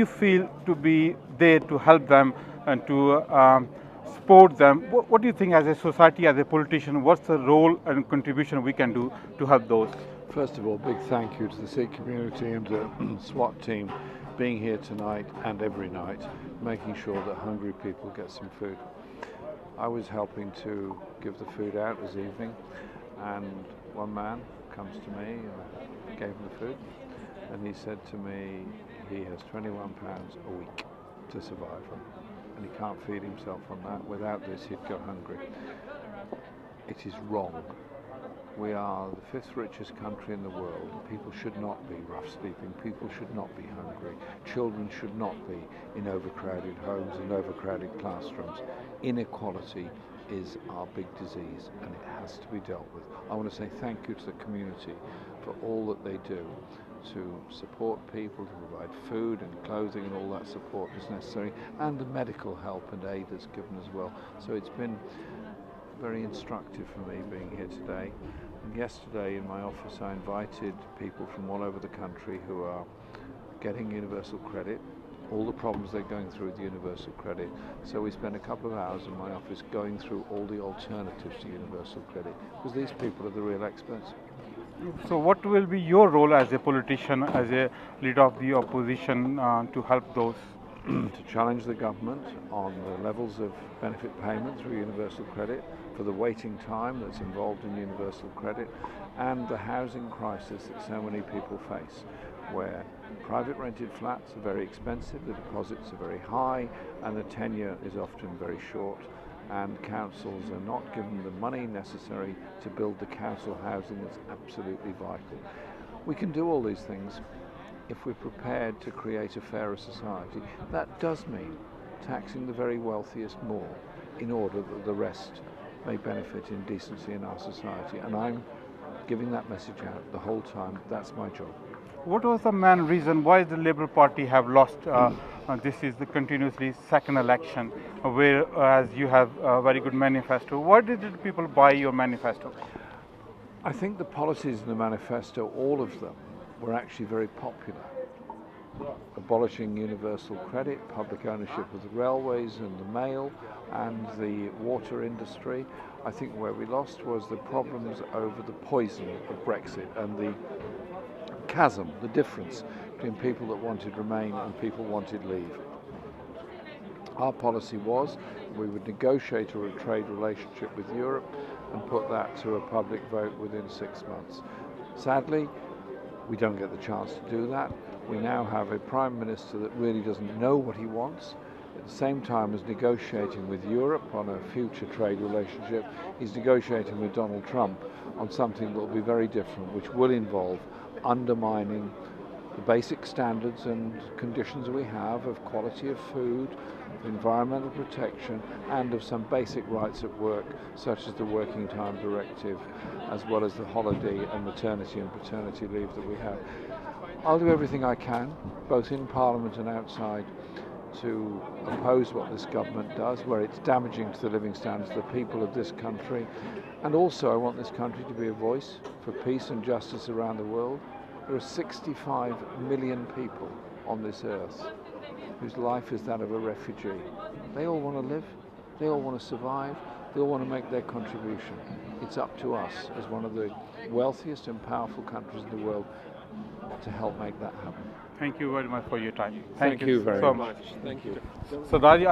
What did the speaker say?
You feel to be there to help them and to support them. What do you think as a society, as a politician, what's the role and contribution we can do to help those? First of all, big thank you to the Sikh community and the SWAT team being here tonight and every night, making sure that hungry people get some food. I was helping to give the food out this evening, and one man comes to me and gave him the food, and he said to me he has £21 a week to survive on, and he can't feed himself on that. Without this, he'd go hungry. It is wrong. We are the fifth richest country in the world. People should not be rough sleeping. People should not be hungry. Children should not be in overcrowded homes and overcrowded classrooms. Inequality is our big disease, and it has to be dealt with. I want to say thank you to the community for all that they do to support people, to provide food and clothing and all that support that's necessary, and the medical help and aid that's given as well. So it's been very instructive for me being here today. And yesterday in my office I invited people from all over the country who are getting universal credit, all the problems they're going through with universal credit. So we spent a couple of hours in my office going through all the alternatives to universal credit, because these people are the real experts. So what will be your role as a politician, as a leader of the opposition to help those? To challenge the government on the levels of benefit payment through universal credit, for the waiting time that's involved in universal credit, and the housing crisis that so many people face, where private rented flats are very expensive, the deposits are very high, and the tenure is often very short, and councils are not given the money necessary to build the council housing that's absolutely vital. We can do all these things if we're prepared to create a fairer society. That does mean taxing the very wealthiest more in order that the rest may benefit in decency in our society. And I'm giving that message out the whole time. That's my job. What was the main reason why the Labour Party have lost? This is the continuously second election, whereas you have a very good manifesto. Why did people buy your manifesto? I think the policies in the manifesto, all of them, were actually very popular. Abolishing universal credit, public ownership of the railways and the mail and the water industry. I think where we lost was the problems over the poison of Brexit and the chasm, the difference between people that wanted remain and people wanted leave. Our policy was we would negotiate a trade relationship with Europe and put that to a public vote within 6 months. Sadly, we don't get the chance to do that. We now have a Prime Minister that really doesn't know what he wants. At the same time as negotiating with Europe on a future trade relationship, he's negotiating with Donald Trump on something that will be very different, which will involve undermining the basic standards and conditions we have of quality of food, of environmental protection, and of some basic rights at work, such as the Working Time Directive, as well as the holiday and maternity and paternity leave that we have. I'll do everything I can, both in Parliament and outside, to oppose what this government does, where it's damaging to the living standards of the people of this country. And also I want this country to be a voice for peace and justice around the world. There are 65 million people on this earth whose life is that of a refugee. They all want to live, they all want to survive, they all want to make their contribution. It's up to us as one of the wealthiest and powerful countries in the world to help make that happen. Thank you very much for your time. Thank you very much. Thank you. So, Raji,